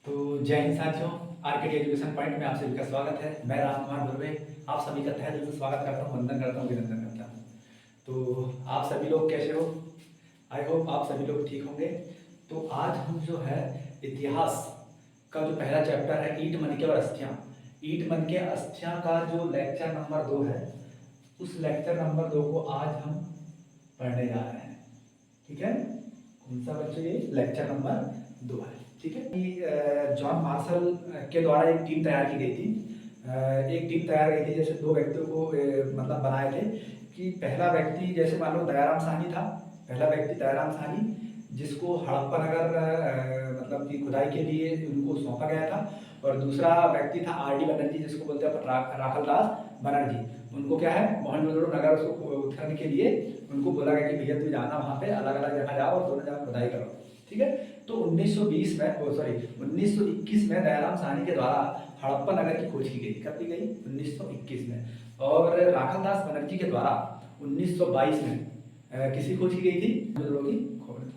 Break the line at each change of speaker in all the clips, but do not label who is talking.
तो जय हिंद साथियों, आरकेडी एजुकेशन पॉइंट में आप सभी का स्वागत है। मैं राम कुमार दुर्वे आप सभी का तहे दिल से स्वागत करता हूँ, वंदन करता हूँ, अभिनंदन करता हूँ। तो आप सभी लोग कैसे हो? आई होप आप सभी लोग ठीक होंगे। तो आज हम जो है इतिहास का जो पहला चैप्टर है ईंट मनके और अस्थियाँ, ईंट मनके अस्थियाँ का जो लेक्चर नंबर 2 है, उस लेक्चर नंबर 2 को आज हम पढ़ने जा रहे हैं। ठीक है, कौन सा बच्चों? ये लेक्चर नंबर 2 है। ठीक है कि जॉन मार्शल के द्वारा एक टीम तैयार की गई थी। एक टीम तैयार की गई थी, जैसे दो व्यक्तियों को मतलब बनाए थे कि पहला व्यक्ति जैसे मान लो दयाराम साहनी था। पहला व्यक्ति दयाराम साहनी, जिसको हड़प्पा नगर मतलब की खुदाई के लिए उनको सौंपा गया था। और दूसरा व्यक्ति था आर डी बनर्जी, जिसको बोलते हैं राखल दास बनर्जी। उनको क्या है, मोहनजोदड़ो नगर उसको उत्खनन के लिए उनको बोला गया कि भैया तू जाना वहाँ पे, अलग अलग जगह जाओ और दोनों जगह खुदाई करो। ठीक है, तो 1921 में दयाराम साहनी के द्वारा हड़प्पा नगर की खोज की गई। कब की गई? 1921 में। और राखल दास बनर्जी के द्वारा 1922 में किसी खोज की गई थी? मोहनजोदड़ो की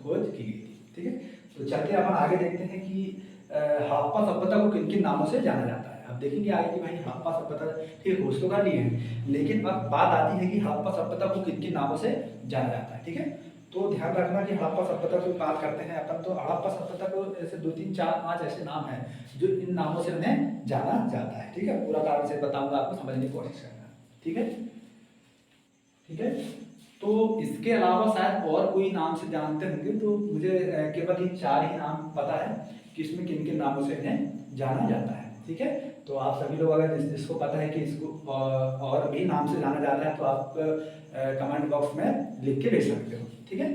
खोज की गई थी। ठीक है, तो चलते अपन आगे देखते हैं कि हड़प्पा सभ्यता को किन किन नामों से जाना जाता है। अब देखेंगे आगे कि भाई हड़प्पा सभ्यता, ठीक है, खोज तो कर लिए हैं, लेकिन अब बात आती है कि हड़प्पा सभ्यता को किन किन नामों से जाना जाता है। ठीक है, तो ध्यान रखना कि हड़प्पा सभ्यता की बात करते हैं अपन, तो हड़प्पा सभ्यता को ऐसे 2 3 4 5 ऐसे नाम हैं जो इन नामों से उन्हें जाना जाता है। ठीक है, पूरा कारण से बताऊंगा, आपको समझने की कोशिश करना। ठीक है, ठीक है, तो इसके अलावा शायद और कोई नाम से जानते होंगे, तो मुझे केवल इन 4 ही नाम पता है कि इसमें किन किन नामों से इन्हें जाना जाता है। ठीक है, तो आप सभी लोग अगर जिसको पता है कि इसको और भी नाम से जाना जाता है तो आप कमेंट बॉक्स में लिख के भेज सकते हो। ठीक है,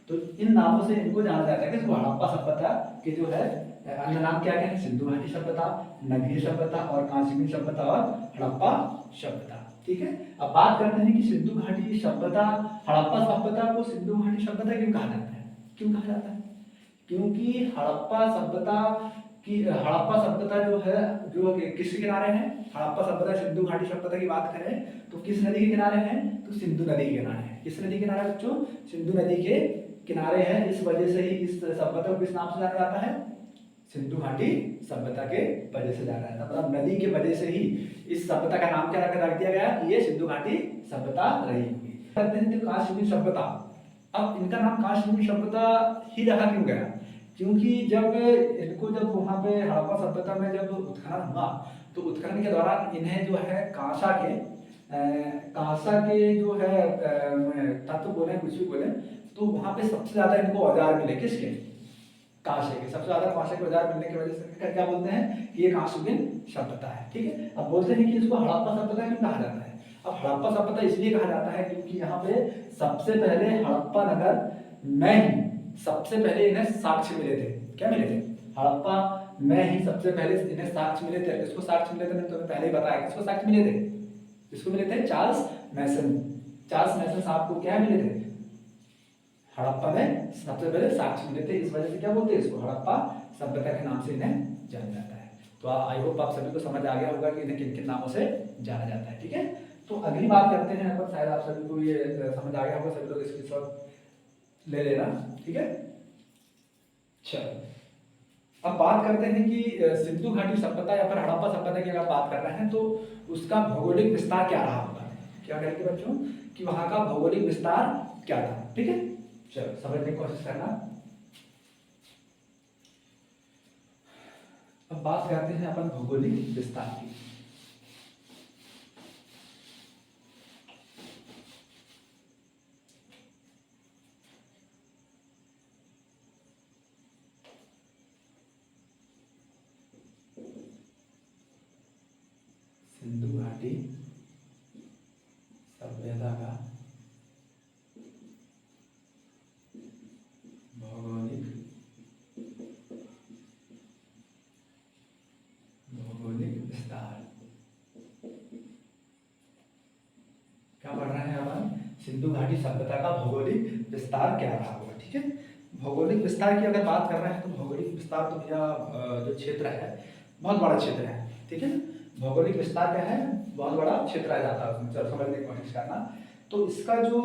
तो इन नामों से इनको जाना जाता है कि इसको हड़प्पा सभ्यता के जो है अन्य नाम क्या क्या है? सिंधु घाटी सभ्यता, नगरीय सभ्यता और कांस्ययुगीन सभ्यता और हड़प्पा सभ्यता। ठीक है, अब बात करते हैं कि सिंधु घाटी सभ्यता, हड़प्पा सभ्यता को सिंधु घाटी सभ्यता क्यों कहा जाता है? क्यों कहा जाता है? क्योंकि हड़प्पा सभ्यता जो है, जो किसके किनारे है? हड़प्पा सभ्यता सिंधु घाटी सभ्यता की बात करें तो किस नदी के किनारे है? तो सिंधु नदी के किनारे है। किस नदी के किनारे बच्चों? सिंधु नदी के किनारे है। इस वजह से ही इस सभ्यता को किस नाम से जाना जाता है? सिंधु घाटी सभ्यता के वजह से जाना जाता है। मतलब नदी के वजह से ही इस सभ्यता का नाम क्या रख दिया गया कि ये सिंधु घाटी सभ्यता रही होगी। कहते हैं कि कांस्ययुगीन सभ्यता, अब इनका नाम कांस्ययुगीन सभ्यता ही रखा क्यों गया? क्योंकि जब वहाँ पे हड़प्पा सभ्यता में जब उत्खनन हुआ, तो उत्खनन के दौरान इन्हें जो है कांसा के जो है तत्व बोले, कुछ भी बोले, तो वहाँ पे सबसे ज्यादा इनको औजार मिले। किसके? कांसे के। सबसे ज्यादा कांसे के औजार मिलने की वजह से क्या बोलते हैं कि ये कांस्ययुगीन सभ्यता है। ठीक है, अब बोलते हैं कि इसको हड़प्पा सभ्यता क्यों कहा जाता है? अब हड़प्पा सभ्यता इसलिए कहा जाता है क्योंकि यहाँ पे सबसे पहले हड़प्पा नगर में ही सबसे पहले इन्हें साक्ष्य मिले थे। क्या मिले थे? हड़प्पा में ही सबसे पहले इन्हें साक्ष्य मिले थे। किसको साक्ष्य मिले थे? मैंने तुम्हें पहले ही बताया। किसको साक्ष्य मिले थे? किसको मिले थे? चार्ल्स मैसन। चार्ल्स मैसन साहब को क्या मिले थे? हड़प्पा में सबसे पहले साक्ष्य मिले थे। इस वजह से क्या बोलते हैं इसको? हड़प्पा सभ्यता के नाम से इन्हें जाना जाता है। तो आई होप आप सभी को समझ आ गया होगा कि इन्हें किन किन नामों से जाना जाता है। ठीक है, तो अगली बात करते हैं अपन, शायद आप सभी को ये समझ आ गया होगा, सभी लोग स्क्रीनशॉट ले लेना। ठीक है, चलो अब बात करते हैं कि सिंधु घाटी सभ्यता या फिर हड़प्पा सभ्यता की अगर बात कर रहे हैं तो उसका भौगोलिक विस्तार क्या रहा होगा? क्या कहेंगे बच्चों कि वहां का भौगोलिक विस्तार क्या था? ठीक है, चलो समझने की कोशिश करना। अब बात करते हैं अपन भौगोलिक विस्तार की। सिंधु घाटी सभ्यता का भौगोलिक विस्तार क्या पढ़ रहे हैं अपन? सिंधु घाटी सभ्यता का भौगोलिक विस्तार क्या रहा होगा? ठीक है, भौगोलिक विस्तार की अगर बात कर रहे हैं तो भौगोलिक विस्तार तो भैया जो क्षेत्र है बहुत बड़ा क्षेत्र है। ठीक है, भौगोलिक विस्तार क्या है? बहुत बड़ा क्षेत्र आ जाता है उसमें। चलो समझने की कोशिश करना। तो इसका जो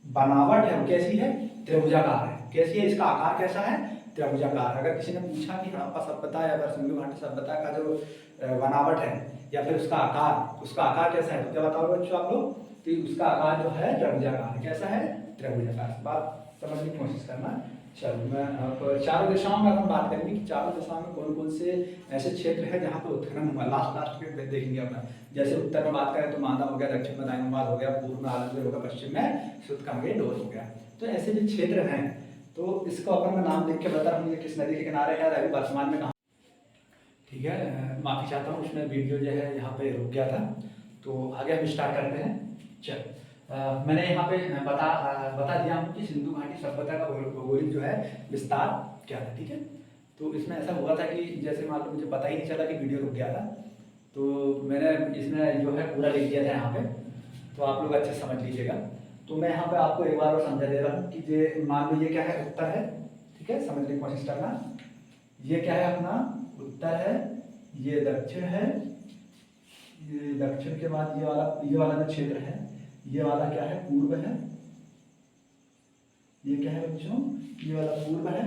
बनावट है वो कैसी है? त्रिभुजाकार है। कैसी है? इसका आकार कैसा है? त्रिभुजाकार। अगर किसी ने पूछा कि हड़प्पा सभ्यता या फिर सिंधु घाटी सभ्यता का जो बनावट है या फिर उसका आकार कैसा है, तो क्या बताओगे बच्चों आप लोग? तो उसका आकार जो है त्रिभुजाकार। कैसा है? त्रिभुजाकार। बात समझने की कोशिश करना। चलो मैं अब चारों दिशाओं में अपन बात करेंगे कि चारों दिशाओं में कौन कौन से ऐसे क्षेत्र है जहाँ पे उत्खनन हुआ। लास्ट में देखेंगे अपना। जैसे उत्तर में बात करें तो मांदा हो गया, दक्षिण में दाइमाबाद हो गया, पूर्व में आलमगीर हो गया, पश्चिम में सुतकांगे डोर हो गया। तो ऐसे जो क्षेत्र हैं तो इसको अपन में नाम लिख के बता रहा हूँ किस नदी के किनारे है, अभी वर्तमान में कहाँ। ठीक है, माफी चाहता हूँ, उसमें वीडियो जो है यहाँ पे रुक गया था। तो आगे हम स्टार्ट करते हैं। चल मैंने यहाँ पे बता दिया हूँ कि सिंधु घाटी सभ्यता का भौगोलिक जो है विस्तार क्या था। ठीक है, तो इसमें ऐसा हुआ था कि जैसे मान लो मुझे पता ही नहीं चला कि वीडियो रुक गया था, तो मैंने इसमें जो है पूरा लिख दिया था यहाँ पे, तो आप लोग अच्छे समझ लीजिएगा। तो मैं यहाँ पे आपको एक बार और समझा दे रहा हूँ कि ये मान लो ये क्या है, उत्तर है। ठीक है, समझने की कोशिश करना। ये क्या है अपना उत्तर है, ये दक्षिण है, ये दक्षिण के बाद ये वाला जो क्षेत्र है, ये वाला क्या है, पूर्व है। ये क्या है बच्चों, ये वाला पूर्व है,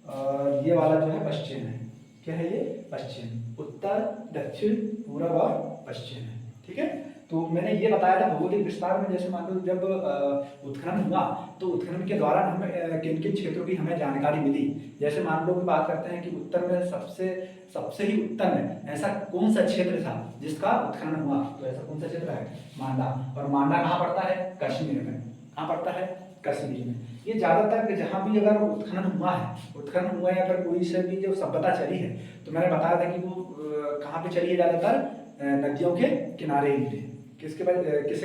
और ये वाला जो है पश्चिम है। क्या है ये? पश्चिम। उत्तर, दक्षिण, पूर्व और पश्चिम है। ठीक है, तो मैंने ये बताया था भौगोलिक विस्तार में। जैसे मान लो जब उत्खनन हुआ तो उत्खनन के दौरान हमें किन किन क्षेत्रों की हमें जानकारी मिली। जैसे मान लो कि बात करते हैं कि उत्तर में सबसे ही उत्तर में ऐसा कौन सा क्षेत्र था जिसका उत्खनन हुआ, तो ऐसा कौन सा क्षेत्र है? मांडा। और मांडा कहाँ पड़ता है? कश्मीर में। कहाँ पड़ता है? कश्मीर में। ये ज्यादातर जहाँ भी अगर उत्खनन हुआ या फिर कोई से भी जो सभ्यता चली है, तो मैंने बताया था कि वो कहाँ पे चली है? ज्यादातर नदियों के किनारे ही थे। किसके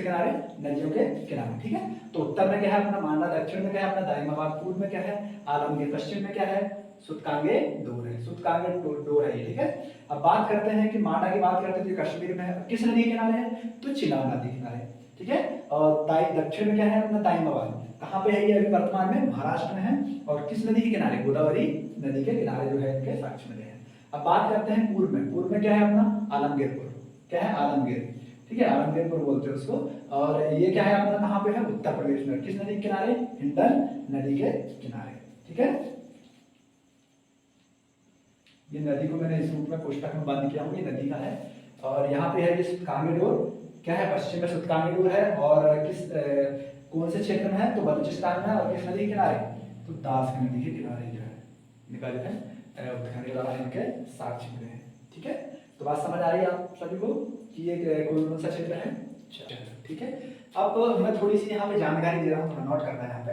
किनारे? नदियों के किनारे। ठीक है, तो उत्तर में क्या है अपना मांडा, दक्षिण में क्या है अपना दाइमाबाद, पूर्व में क्या है आलमगीर, पश्चिम में क्या है सुतकांगे डोर है। सुतकांगे डोर है ये। ठीक है, अब बात करते हैं कि मांडा की बात करते हैं तो कश्मीर में है। किस नदी के किनारे है? तो चिनाब नदी के किनारे। ठीक है, और दक्षिण में क्या है अपना दाइमाबाद। कहाँ पे है ये अभी वर्तमान में? महाराष्ट्र में है। और किस नदी के किनारे? गोदावरी नदी के किनारे जो है इनके साक्ष्य मिले हैं। अब बात करते हैं पूर्व में। पूर्व में क्या है अपना आलमगीरपुर। क्या है? आलमगीर। ठीक है, आलमगीरपुर बोलते हैं उसको। और ये क्या है अपना कहाँ पे है? उत्तर प्रदेश में। किस नदी के किनारे? हिंडन नदी के किनारे। ठीक है, ये नदी को मैंने इस रूप में कोष्टक में बंद किया हूँ, ये नदी का है। और यहाँ पे है ये सुतकांगे डोर। क्या है? पश्चिम में सुतकांगे डोर है। और कौन से क्षेत्र में है? तो बलूचिस्तान में। और किस नदी के किनारे? तो दास की नदी के किनारे जो है इनका जो है उत्खनन के दौरान इनके साक्ष्य मिले हैं। ठीक है, तो बात समझ आ रही है आप सभी को कि ये कौन सा क्षेत्र है? ठीक है, अब मैं थोड़ी सी यहाँ पे जानकारी दे रहा हूँ, थोड़ा नोट करना है यहाँ पे।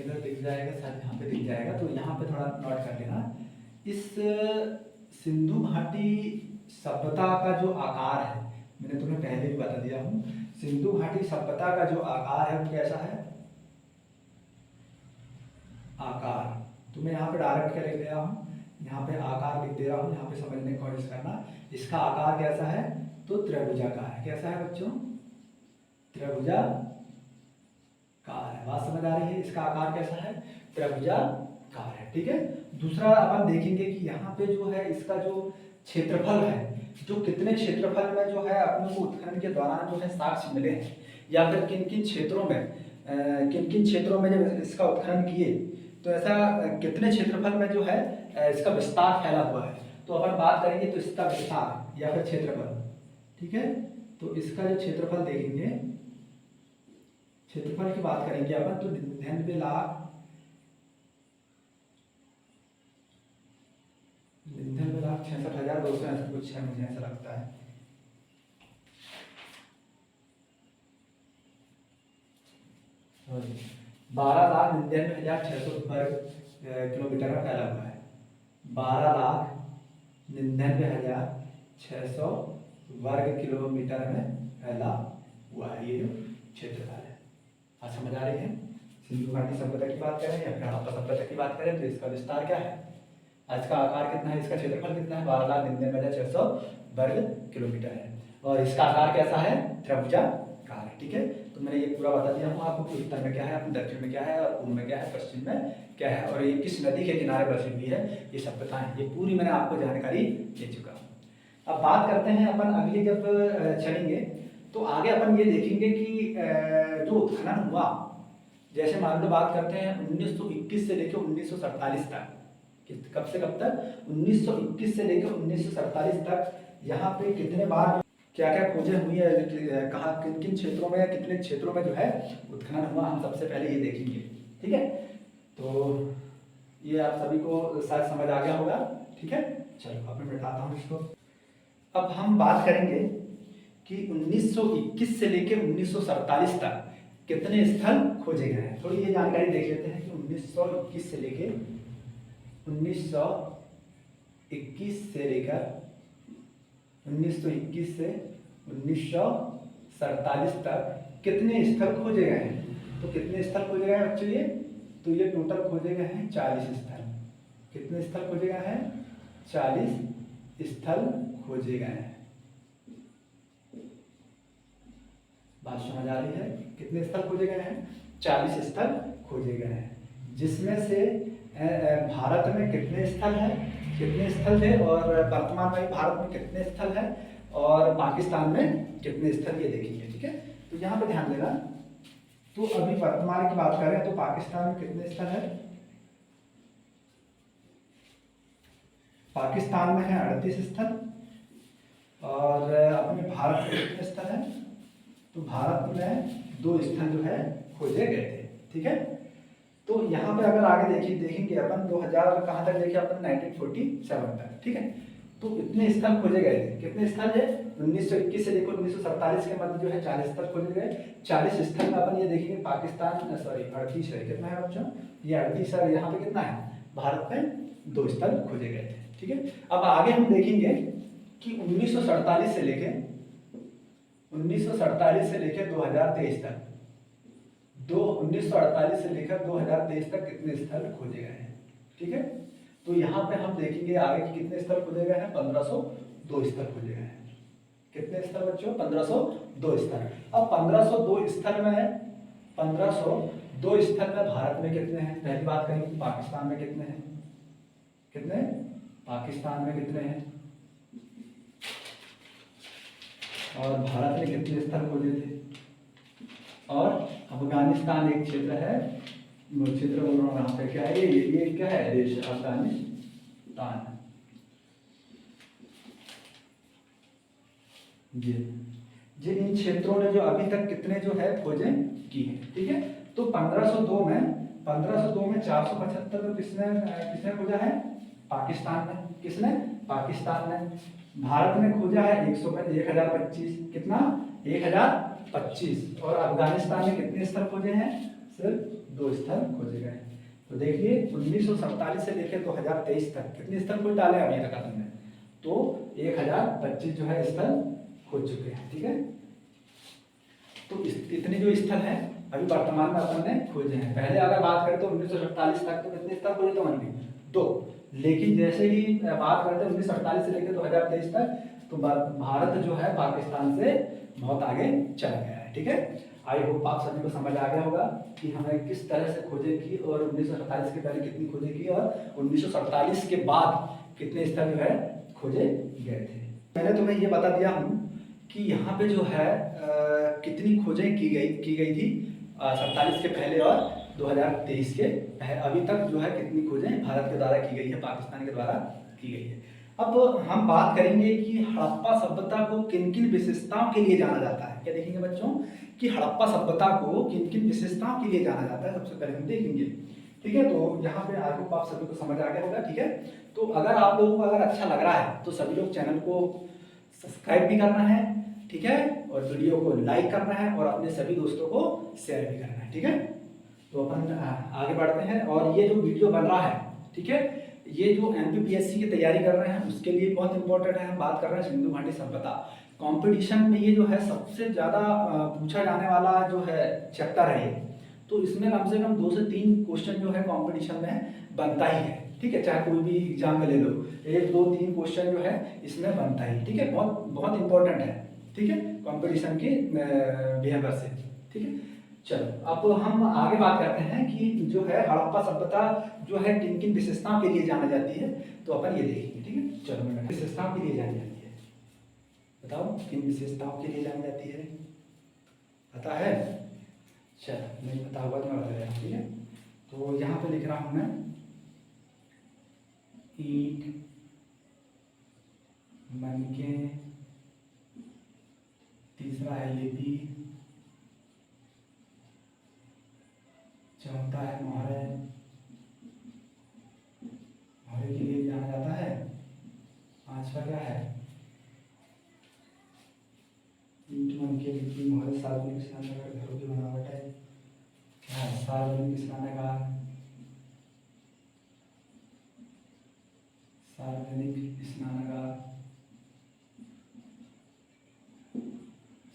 इधर दिख जाएगा, शायद यहाँ पे दिख जाएगा, तो यहाँ पे थोड़ा नोट कर लेना। इस सिंधु घाटी सभ्यता का जो आकार है, मैंने तुम्हें पहले भी बता दिया हूँ, सिंधु घाटी सभ्यता का जो आकार है वो कैसा है? आकार। तो मैं यहाँ पे डायरेक्ट क्या लिख दे रहा हूँ, यहाँ पे आकार लिख दे रहा हूँ, यहाँ पे समझने की कोशिश करना। इसका आकार कैसा है? तो त्रिभुजाकार है। कैसा है बच्चों? त्रिभुजाकार है। बात समझ आ रही है? इसका आकार कैसा है? त्रिभुजाकार है। ठीक है, दूसरा अपन देखेंगे कि यहाँ पे जो है इसका जो क्षेत्रफल है, जो कितने क्षेत्रफल में जो है अपने को उत्खनन के दौरान जो है साक्ष्य मिले हैं, या फिर किन किन क्षेत्रों में जब इसका उत्खनन किए तो ऐसा कितने क्षेत्रफल में जो है इसका विस्तार फैला हुआ है। तो अपन बात करेंगे तो इसका विस्तार या फिर क्षेत्रफल। ठीक है, तो इसका जो क्षेत्रफल देखेंगे, क्षेत्रफल की बात करेंगे अपन, तो 99,66,200 कुछ है, मुझे ऐसा लगता है। सॉरी, 12,99,600 वर्ग किलोमीटर में फैला हुआ है। 12,99,600 वर्ग किलोमीटर में फैला हुआ है ये जो क्षेत्रफल है। आज समझ आ रही है? सिंधु घाटी सभ्यता की बात करें या फिर हड़प्पा सभ्यता की बात करें तो इसका विस्तार क्या है, इसका आकार कितना है, इसका क्षेत्रफल कितना है? 12,99,600 वर्ग किलोमीटर है। और इसका आकार कैसा है? त्रिभुजाकार है। ठीक है, तो मैंने ये पूरा बता दिया हूँ आपको कि उत्तर में क्या है, दक्षिण में क्या है, और पूर्व में क्या है, पश्चिम में क्या है, और ये किस नदी के किनारे बसी हुई है, ये सभ्यताएं, ये पूरी मैंने आपको जानकारी दे चुका हूँ। अब बात करते हैं अपन अगली, जब चलेंगे तो आगे अपन ये देखेंगे कि जो उत्खनन हुआ जैसे मान लो बात करते हैं 1921 से लेकर 1947 तक, कब से कब तक, 1921 से लेकर 1947 तक यहाँ पे कितने बार क्या क्या खोजें हुई है, कहाँ किन किन क्षेत्रों में, कितने क्षेत्रों में जो है उत्खनन हुआ, हम सबसे पहले ये देखेंगे। ठीक है, तो ये आप सभी को शायद समझ आ गया होगा। ठीक है, चलो अब मैं बैठाता हूँ इसको। अब हम बात करेंगे कि 1921 से लेकर 1947 तक कितने स्थल खोजे गए हैं। थोड़ी ये जानकारी देख लेते हैं कि 1921 से लेकर 1921 से 1947 तक कितने स्थल खोजे गए हैं। तो कितने स्थल खोजे गए हैं बच्चों ये, तो ये टोटल खोजे गए हैं 40 स्थल। कितने स्थल खोजे गए हैं, 40 स्थल खोजे गए हैं। बात समझ आ रही है, कितने स्थल खोजे गए हैं, 40 स्थल खोजे गए हैं। जिसमें से भारत में कितने स्थल हैं, कितने स्थल थे, और वर्तमान में भारत में कितने स्थल हैं, और पाकिस्तान में कितने स्थल, ये देखेंगे। ठीक है, तो यहाँ पे ध्यान देना। तो अभी वर्तमान की बात करें तो पाकिस्तान में कितने स्थल है, पाकिस्तान में है 38 स्थल, और अपने भारत में कितने स्थल है, तो भारत में 2 स्थल जो है खोजे गए थे। ठीक है, तो यहाँ पे अगर आगे देखेंगे अपन 2000 कहाँ तक देखे अपन, 1947 तक। ठीक है, तो इतने स्थल खोजे गए थे। कितने स्थल है, 1921 से लेकर 1947 के मध्य जो है 40 स्थल खोजे गए। 40 स्थल में अपन ये देखेंगे पाकिस्तान, सॉरी 38 है, कितना है बच्चों, ये 38 है। यहाँ पे कितना है, भारत में 2 स्थल खोजे गए थे। ठीक है, अब आगे हम देखेंगे कि 1947 से लेके 2023 तक, 1948 से लेकर 2023 तक कितने स्थल खोजे गए हैं। ठीक है, तो यहाँ पे हम देखेंगे आगे कि कितने स्थल खोजे गए हैं, 1502 स्थल खोजे गए हैं। कितने स्थल बच्चों, 1502 स्थल। अब 1502 स्थल में 1502 स्थल में भारत में कितने हैं, पहली बात करेंगे पाकिस्तान में कितने हैं, कितने, पाकिस्तान में कितने हैं, और भारत में कितने स्थल खोजे थे, और अफगानिस्तान एक क्षेत्र है, क्षेत्र बोल रहा हूँ यहाँ पे, क्या है ये क्या है देश, अफगानिस्तान। ये इन क्षेत्रों ने जो अभी तक कितने जो है खोजे की है। ठीक है, तो 1502 में 475 तो किसने खोजा है, पाकिस्तान में। किसने, पाकिस्तान ने। भारत में खोजा है 1025, कितना, 1025, और अफगानिस्तान में कितने स्थल खोजे हैं, सिर्फ 2 स्थल खोजे गए। तो देखिए 1947 से लेकर 2023 तक कितने स्थल खोज डाले अभी तक आपने, तो 1025 जो है स्थल खोज चुके हैं। ठीक है, तो इतने जो स्थल हैं अभी वर्तमान में अपन ने खोजे हैं। पहले अगर बात करें तो 1947 तक तो कितने स्थल खोजे थे, ओनली 2। लेकिन जैसे ही बात करते हैं 1948 से लेकर 2023 तक, तो भारत जो है पाकिस्तान से बहुत आगे चला गया है। ठीक है, आई होप आप सभी को समझ आ गया होगा कि हमें किस तरह से खोजे की, और 1948 के पहले कितनी खोजे की, और 1947 के बाद कितने स्थल जो है खोजे गए थे। मैंने तुम्हें ये बता दिया हूँ कि यहाँ पे जो है कितनी खोजें की गई थी 47 के पहले और 2023 के अभी तक जो है कितनी खोजें भारत के द्वारा की गई है, पाकिस्तान के द्वारा की गई है। अब हम बात करेंगे कि हड़प्पा सभ्यता को किन किन विशेषताओं के लिए जाना जाता है। क्या देखेंगे बच्चों, कि हड़प्पा सभ्यता को किन किन विशेषताओं के लिए जाना जाता है, सबसे पहले हम देखेंगे। ठीक है, तो यहाँ पे आई होप आप सभी को समझ आ गया होगा। ठीक है, तो अगर आप लोगों को अगर अच्छा लग रहा है तो सभी लोग चैनल को सब्सक्राइब भी करना है। ठीक है, और वीडियो को लाइक करना है, और अपने सभी दोस्तों को शेयर भी करना है। ठीक है, तो अपन आगे बढ़ते हैं। और ये जो वीडियो बन रहा है, ठीक है, ये जो एमपीपीएससी की तैयारी कर रहे हैं उसके लिए बहुत इंपॉर्टेंट है। हम बात कर रहे हैं सिंधु घाटी सभ्यता। कंपटीशन में ये जो है सबसे ज़्यादा पूछा जाने वाला जो है चैप्टर है ये, तो इसमें कम से कम 2 से 3 क्वेश्चन जो है कंपटीशन में बनता ही है। ठीक है, चाहे कोई भी एग्जाम में ले लो, 1, 2, 3 क्वेश्चन जो है इसमें बनता ही। ठीक है, बहुत बहुत इंपॉर्टेंट है। ठीक है, कंपटीशन के बिहेवियर से। ठीक है, चलो अब हम आगे बात करते हैं कि जो है हड़प्पा सभ्यता जो है किन किन विशेषताओं के लिए जानी जाती है, तो अपन ये देखेंगे। ठीक है, चलो विशेषताओं के लिए जानी जाती है, बताओ किन विशेषताओं के लिए जानी जाती है, पता है? चल नहीं पता होगा तो मैं बता रहा हूँ, ठीक है। तो यहाँ पे लिख रहा हूँ मैं ईंट, मनके, तीसरा है लिपि, चौथा है मोहरे, मोहरे के लिए जाना जाता है। पांचवा क्या है, ईंट, मनके, लिपि, मोहरे, सार्वजनिक स्नानागार, घरों की बनावट है। क्या है, सार्वजनिक स्नानागार, सार्वजनिक स्नानागार।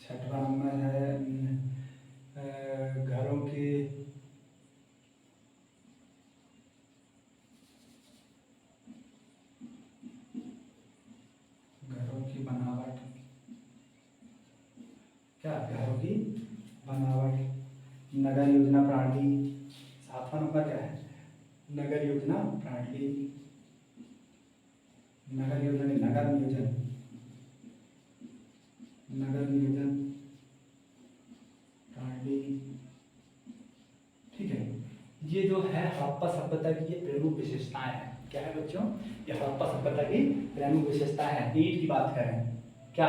छठवा नंबर है घरों की, घरों की बनावट। क्या, घरों की बनावट। नगर योजना प्रणाली। सातवां नंबर क्या है, नगर योजना प्रणाली, नगर योजना नहीं, नगर नियोजन, नगर नियोजन प्रणाली। ठीक है, ये जो है हड़प्पा सभ्यता की ये प्रमुख विशेषताएं हैं। क्या है बच्चों, ये हड़प्पा सभ्यता की प्रमुख विशेषताएं हैं। ईंट की बात करें, क्या,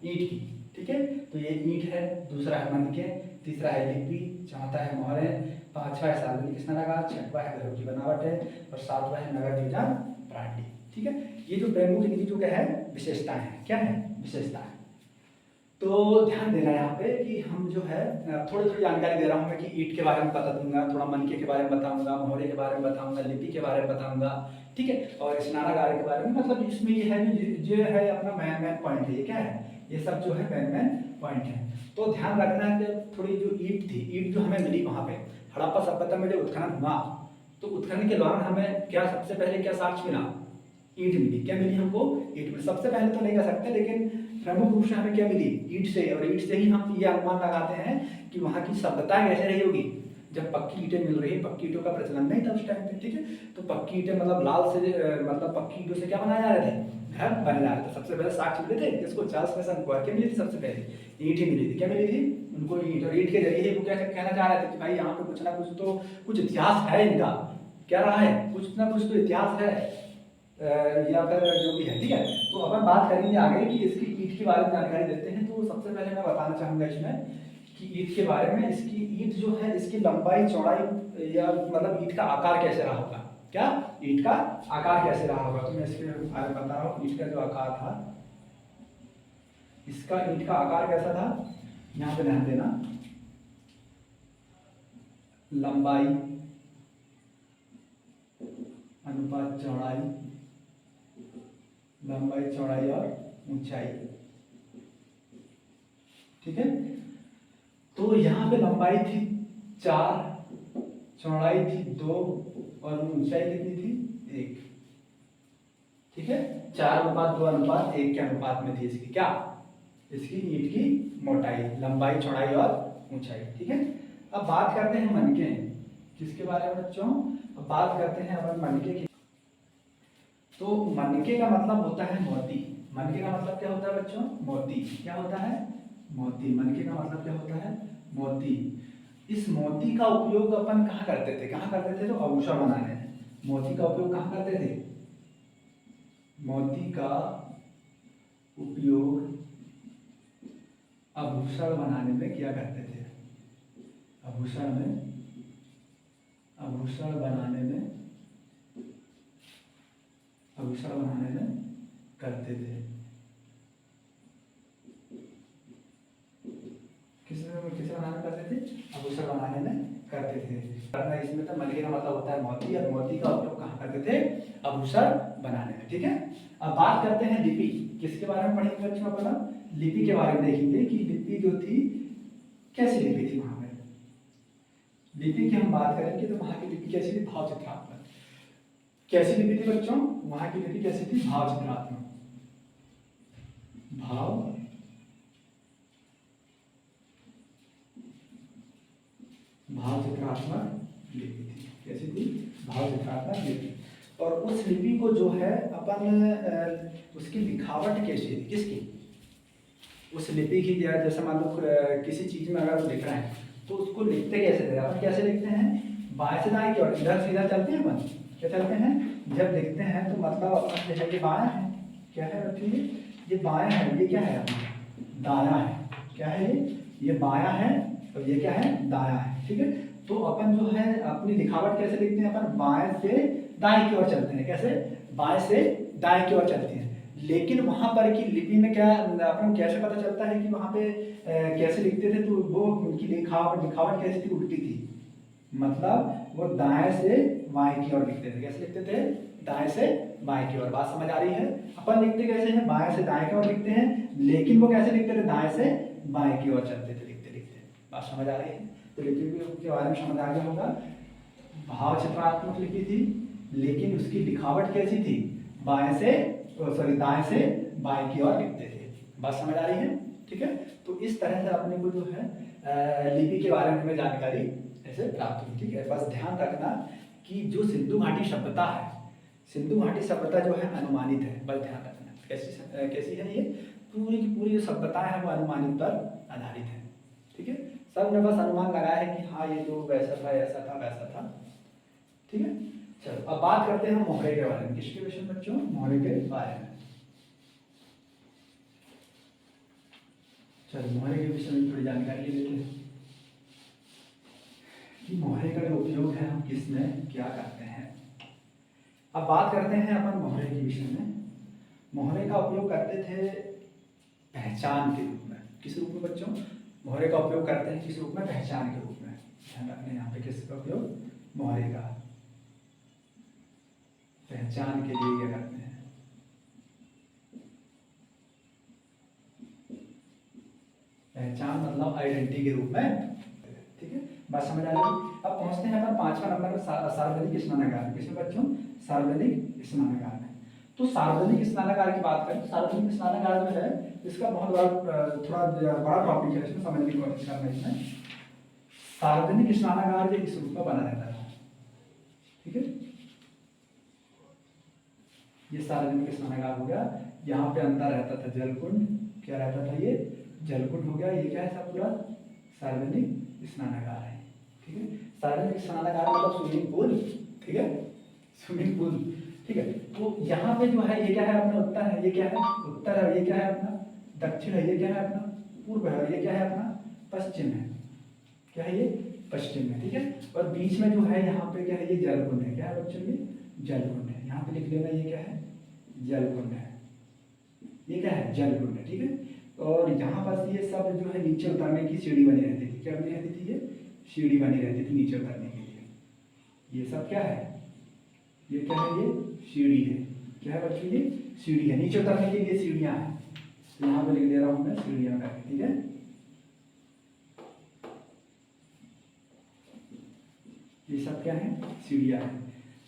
ईंट की, ठीक है। तो ये ईंट है, दूसरा है मनके, तीसरा है लिपि, चौथा है मोहरे, पांचवा है सार्वजनिक स्नानागार, छठवा है घरों की बनावट है, और सातवां है नगर नियोजन प्रणाली। ठीक है, ये जो प्रमुख इनकी जो क्या है विशेषताएं हैं, क्या है विशेषताएं। तो ध्यान देना यहाँ पे कि हम जो है थोड़ी थोड़ी जानकारी दे रहा हूँ मैं कि ईंट के बारे में बता दूंगा, थोड़ा मनके के बारे में बताऊंगा, मोहरे के बारे में बताऊंगा, लिपि के बारे में बताऊंगा, ठीक है, और स्नानागार के बारे में। मतलब इसमें ये है जो है अपना मैन पॉइंट है, ये क्या है, ये सब जो है मैन पॉइंट है। तो ध्यान रखना है कि थोड़ी जो ईंट थी, ईंट जो हमें मिली वहाँ पे हड़प्पा सभ्यता में जो उत्खनन हुआ, तो उत्खनन के दौरान हमें क्या सबसे पहले क्या साक्ष्य मिला, ईंट मिली। क्या मिली हमको, ईंट मिली। सबसे पहले तो नहीं कह सकते, लेकिन प्रमुख रूप से हमें क्या मिली, ईंट से। और ईंट से ही हम ये अनुमान लगाते हैं कि वहाँ की सभ्यता कैसे रही होगी जब पक्की ईंटें मिल रही है। पक्की ईंटों का प्रचलन नहीं था उस टाइम पे, ठीक है। तो पक्की ईंटें मतलब लाल से मतलब पक्की ईंटों से क्या बनाए जा रहे थे, घर बने जा रहे थे। सबसे पहले साक्ष्य मिले थे किसको, चार्ल्स मैसन को। क्या मिली थी सबसे पहले, ईंट ही मिली थी। क्या मिली थी उनको, ईंट। और ईंट के जरिए वो क्या कहना चाह रहे थे कि भाई यहाँ पे कुछ ना कुछ तो कुछ इतिहास है इनका, क्या रहा है, कुछ ना कुछ तो इतिहास है या फिर जो भी है, ठीक है। तो अपन बात करेंगे आगे कि इसकी ईंट के बारे में जानकारी देते हैं। तो सबसे पहले मैं बताना चाहूँगा इसमें कि ईंट के बारे में, इसकी ईंट जो है इसकी लंबाई चौड़ाई या मतलब ईंट का आकार कैसे रहा होगा, क्या, ईंट का आकार कैसे रहा होगा। तो मैं इसके बारे में बता रहा हूँ। ईंट का जो आकार था, इसका ईंट का आकार कैसा था, यहाँ पे ध्यान देना, लंबाई अनुपात चौड़ाई, लंबाई चौड़ाई और ऊंचाई, ठीक है। तो यहाँ पे लंबाई थी 4, चौड़ाई थी 2 और ऊंचाई कितनी थी 1, ठीक है। 4:2:1 के अनुपात में थी इसकी, क्या, इसकी ईंट की मोटाई, लंबाई, चौड़ाई और ऊंचाई, ठीक है। अब बात करते हैं मनके, किसके बारे में बच्चों, अब बात करते हैं अपन मनके की। तो मनके का मतलब होता है मोती। मनके का मतलब क्या होता है बच्चों, मोती। क्या होता है, मोती। मनके का मतलब क्या होता है, मोती। इस मोती का उपयोग अपन कहाँ करते थे, कहाँ करते थे, जो आभूषण बनाने में। मोती का उपयोग कहाँ करते थे, मोती का उपयोग आभूषण बनाने में किया करते थे। आभूषण में, आभूषण बनाने में, आभूषण बनाने में करते थे। किस बनाने में करते थे, आभूषण बनाने में करते थे। इसमें तो मनके का मतलब होता है मोती, और मोती का उपयोग कहाँ करते थे, आभूषण बनाने में, ठीक है। अब बात करते हैं लिपि, किसके बारे में पढ़ेंगे बच्चों अपना, लिपि के बारे में देखेंगे कि लिपि जो थी कैसी लिपि थी। वहां पे लिपि की हम बात करेंगे तो वहां की लिपि कैसी थी, भाव चित्रात्मक। कैसी लिपि थी बच्चों, वहां की लिपि कैसी थी, भाव चित्रात्मक, भाव भाव चित्रात्मक लिपि थी। कैसी थी, भाव चित्रात्मक लिपि। और उस लिपि को जो है अपन उसकी लिखावट कैसी थी, किसकी, उस लिपि की, जैसे मान लो किसी चीज में अगर लिख रहे हैं तो उसको लिखते कैसे थे, अपन कैसे लिखते हैं, बाएं से दाएं की ओर, इधर से इधर चलते हैं अपन, क्या चलते हैं, जब लिखते हैं तो मतलब अपन जो है ये बायां है, क्या है बच्चों ये बायां है, ये क्या है अपना दायां है, क्या है ये बायां है और ये क्या है दायां है, ठीक है। तो अपन जो है अपनी लिखावट कैसे लिखते हैं, अपन बाएं से दाएं की ओर चलते हैं, कैसे, बाएं से दाएं की ओर चलते हैं। लेकिन वहां पर की लिपि में क्या अपन कैसे पता चलता है कि वहां पे कैसे लिखते थे, तो वो उनकी लिखावट कैसी थी, उल्टी थी, मतलब वो दाएं से बाएं की ओर लिखते थे, कैसे लिखते थे, दाएं से बाएं की ओर। बात समझ आ रही है, अपन लिखते कैसे हैं, बाएं से दाएं की ओर लिखते हैं, लेकिन वो कैसे लिखते थे, दाएं से बाएं की ओर चलते थे लिखते लिखते। बात समझ आ रही है, तो लिपि के बारे में समझ आ गया होगा। भाव चित्रात्मक लिपि थी, लेकिन उसकी लिखावट कैसी थी, बाएं से दाएं से बाएं की ओर लिखते थे। बात समझ आ रही है, ठीक है। तो इस तरह से अपने को जो है लिपि के बारे में जानकारी ऐसे प्राप्त हुई, ठीक है। बस ध्यान रखना कि जो सिंधु घाटी सभ्यता है, सिंधु घाटी सभ्यता जो है अनुमानित है, बस ध्यान रखना। कैसी है ये, पूरी की पूरी जो सभ्यताएं हैं वो अनुमानित पर आधारित है, ठीक है। सब ने बस अनुमान लगाया है कि हाँ ये तो वैसा था, ऐसा था, वैसा था, ठीक है। चलो अब बात करते हैं मोहरे के बारे में। किसके विषय में बच्चों, मोहरे के बारे में। चलो मोहरे के विषय में थोड़ी जानकारी ले लेते हैं कि मोहरे का जो उपयोग है हम किस में क्या करते हैं। अब बात करते हैं अपन मोहरे के विषय में। मोहरे का उपयोग करते थे पहचान के रूप में। किस रूप में बच्चों, मोहरे का उपयोग करते हैं किस रूप में, पहचान के रूप में। ध्यान रखना यहाँ पे किसका उपयोग, मोहरे का पहचान के लिए क्या करते हैं, पहचान मतलब आइडेंटिटी के रूप में, ठीक है। बात समझ आ रही है। अब पहुंचते हैं अपन 5वां नंबर में, सार्वजनिक स्नानागार। किसमें बच्चों, सार्वजनिक स्नानागार में। तो सार्वजनिक स्नानागार की बात करें, सार्वजनिक स्नानागार जो है इसका बहुत बड़ा थोड़ा बड़ा टॉपिक है, इसमें समझने की कोशिश करना है। इसमें सार्वजनिक स्नानागार जो इस रूप में बना रहता है, ठीक है। ये सार्वजनिक स्नानागार हो गया, यहाँ पे अंदर रहता था जलकुंड, क्या रहता था ये, जलकुंड हो गया। ये क्या है, सब पूरा सार्वजनिक स्नानागार है, ठीक है। सार्वजनिक स्नानागार मतलब स्विमिंग पूल, ठीक है, स्विमिंग पूल, ठीक है। तो यहाँ पे जो है ये क्या है अपना उत्तर है, ये क्या है उत्तर है, ये क्या है अपना दक्षिण है, ये क्या है अपना पूर्व है, ये क्या है अपना पश्चिम है, क्या है ये पश्चिम है, ठीक है। और बीच में जो है यहाँ पे क्या है, ये जलकुंड है, क्या है बच्चों ये जलकुंड है। यहाँ पे लिख लेना ये क्या है, जलकुंड है, ये क्या है जलकुंड है, ठीक है। और यहाँ पर ये सब जो है नीचे उतरने की सीढ़ी बनी रहती थी, क्या बनी रहती थी, ये सीढ़ी बनी रहती थी नीचे उतरने के लिए। ये सब क्या है, ये क्या है, ये सीढ़ी है, क्या है बच्चों ये सीढ़ी है, नीचे उतरने के लिए सीढ़ियां हैं। यहाँ पे लिख दे रहा हूँ मैं सीढ़ियां करके, ठीक है। ये सब क्या है, सीढ़ियां हैं।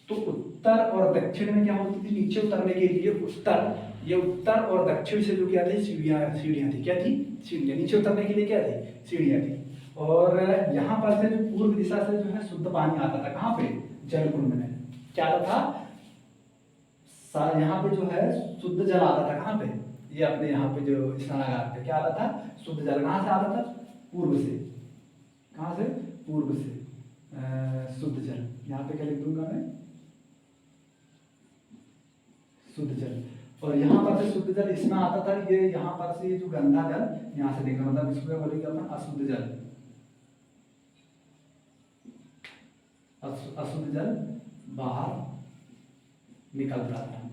तो उत्तर और दक्षिण में क्या होती थी, नीचे उतरने के लिए उत्तर, ये उत्तर और दक्षिण से जो क्या थी, सीढ़ियां थी, क्या थी, सीढ़ियां। नीचे उतरने के लिए क्या थी, सीढ़ियां थी। और यहाँ पर से जो पूर्व दिशा से जो है शुद्ध पानी आता था, कहाँ पे, जलकुंड में। क्या आता था, यहाँ पे जो है शुद्ध जल आता था, कहाँ पे, ये अपने यहाँ पे जो स्नानागार पे क्या आता था, शुद्ध जल। कहाँ से आता था, पूर्व से, कहाँ से, पूर्व से शुद्ध जल। यहाँ पे क्या लिख दूंगा मैं, शुद्ध जल। और यहाँ पर से शुद्ध जल इसमें आता था, ये यहाँ पर से जो गंदा जल यहाँ से देखना, मतलब इसको क्या बोलेंगे अपन, अशुद्ध जल, अशुद्ध जल बाहर निकलता था,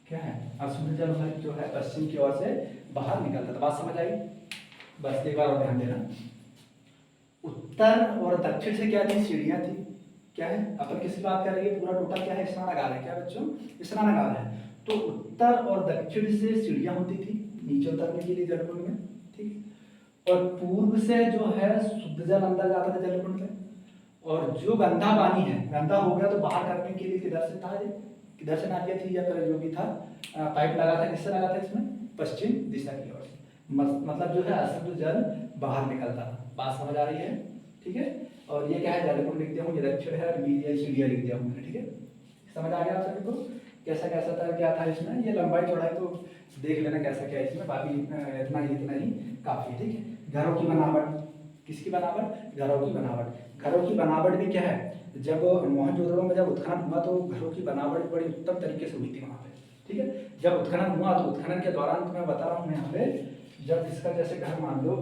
क्या है, अशुद्ध जल जो है पश्चिम की ओर से बाहर निकलता था। बात समझ आई, बस एक बार और ध्यान देना। उत्तर और दक्षिण से क्या थी, सीढ़ियां थी, क्या है, अपन किसकी बात कर रहे हैं, पूरा टोटल क्या है, स्नानागार है, क्या बच्चों, स्नानागार है। तो उत्तर और दक्षिण से सीढ़ियां होती थी नीचे उतरने के लिए जलकुंड में, ठीक। और पूर्व से जो है शुद्ध जल अंदर जाता था जलकुंड में। और जो गंदा पानी है, गंदा हो गया तो बाहर करने के लिए किधर से था, ये किधर से नालियां थी, या फिर जो भी था पाइप लगा था, किससे लगा था, इसमें पश्चिम दिशा की ओर से। मतलब जो है अशुद्ध जल बाहर निकलता था। बात समझ आ रही है, ठीक है। और ये क्या है, जलकुंड लिख दिया हूँ, ये दक्षिण है, और ये सीढ़ियां लिख दिया हूँ मैंने, ठीक है। समझ आ गया आप सभी को। कैसा कैसा था, क्या था इसमें, ये लंबाई चौड़ाई तो देख लेना कैसा क्या है इसमें, बाकी इतना ही काफ़ी है। ठीक है, घरों की बनावट, किसकी बनावट, घरों की बनावट। घरों की बनावट भी क्या है, जब मोहनजोदड़ो में जब उत्खनन हुआ तो घरों की बनावट बड़ी उत्तम तरीके से हुई थी वहाँ पे। ठीक है, जब उत्खनन हुआ तो उत्खनन के दौरान तो मैं बता रहा हूँ यहाँ पे, जब इसका जैसे घर मान लो,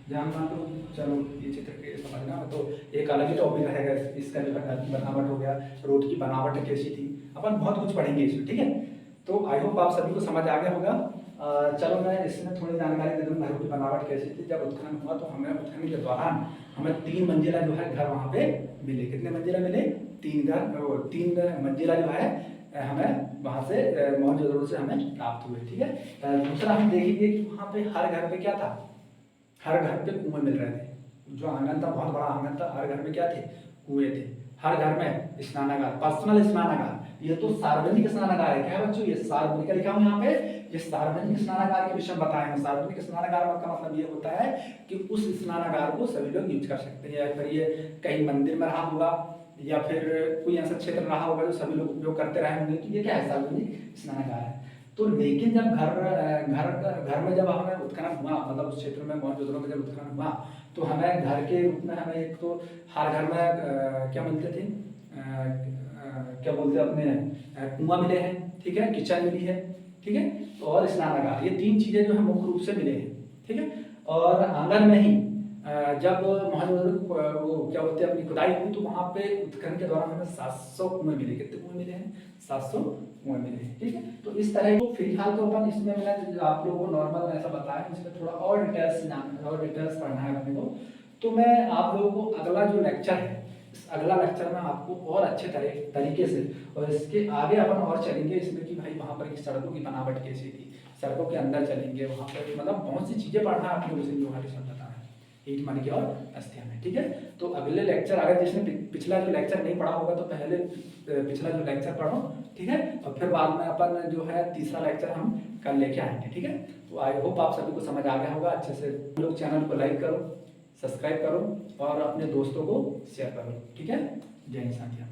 जहाँ मान लो, चलो ये चित्र के समझना तो एक अलग ही टॉपिक रहेगा इसका, जो घर की बनावट हो गया, रोड की बनावट कैसी थी, अपन बहुत कुछ पढ़ेंगे इसमें। ठीक है, तो आई होप आप सभी को समझ आ गया होगा। चलो मैं इसमें थोड़ी जानकारी दे दूँ घरों की बनावट कैसी थी। जब उत्खनन हुआ तो हमें उत्खनन के दौरान हमें 3 मंजिला जो है घर वहाँ पे मिले। कितने मंजिला मिले, 3 मंजिला जो है हमें वहाँ से मोहनजोदड़ो से हमें प्राप्त हुए। ठीक है, दूसरा हम देखेंगे कि वहाँ पे हर घर पे क्या था, हर घर पे कुएं मिल रहे थे। जो आंगन था, बहुत बड़ा आंगन था, हर घर में क्या थे, कुएं थे। हर घर में स्नानागार, पर्सनल स्नानागार, ये तो सार्वजनिक स्नानागार है। क्या है बच्चों, ये सार्वजनिक लिखा हूं यहाँ पे, ये सार्वजनिक स्नानागार के विषय में बताया है। सार्वजनिक स्नानागार का मतलब ये होता है कि उस स्नानागार को सभी लोग यूज कर सकते हैं, या फिर ये कहीं मंदिर में रहा होगा या फिर कोई ऐसा क्षेत्र रहा होगा जो सभी लोग उपयोग करते रहे होंगे, तो ये क्या है, सार्वजनिक स्नानागार है। तो लेकिन जब घर में जब हमें उत्खनन हुआ, मतलब उस क्षेत्र में मोहनजोदड़ो में जब उत्खनन हुआ तो हमें घर के रूप में हमें एक तो हर घर में क्या मिलते थे, क्या बोलते हैं अपने, कुआं मिले हैं। ठीक है, किचन मिली है। ठीक है, और स्नानागार, ये 3 चीजें जो है मुख्य रूप से मिले हैं। ठीक है, और आंगन में ही जब मोहनजोदड़ो वो क्या बोलते हैं अपनी खुदाई हुई तो वहाँ पे उत्खनन के दौरान हमें 700 कुएं मिले। कितने कुएं मिले हैं, 700 कुएं मिले हैं। ठीक है, तो इस तरह को फिलहाल तो अपन इसमें मैंने आप लोगों को नॉर्मल ऐसा बताया, इसमें थोड़ा और डिटेल्स जानना और डिटेल्स पढ़ना है अपने को। तो मैं आप लोगों को अगला जो लेक्चर है, इस अगला लेक्चर में आपको और अच्छे तरीके से, और इसके आगे अपन और चलेंगे इसमें कि भाई वहाँ पर की सड़कों की बनावट कैसी थी, सड़कों के अंदर चलेंगे, वहाँ पर मतलब बहुत सी चीज़ें पढ़ना है आप लोगों से, जो हमारे साथ बताना है ईट मन की और अस्थिया में। ठीक है, तो अगले लेक्चर, अगर जिसने पिछला जो लेक्चर नहीं पढ़ा होगा तो पहले पिछला जो लेक्चर पढ़ो। ठीक है, और फिर बाद में अपन जो है तीसरा लेक्चर हम कल लेके आएंगे। ठीक है, तो आई होप आप सभी को समझ आ गया होगा अच्छे से। लोग चैनल को लाइक करो, सब्सक्राइब करो और अपने दोस्तों को शेयर करो। ठीक है, जय हिंद साथियों।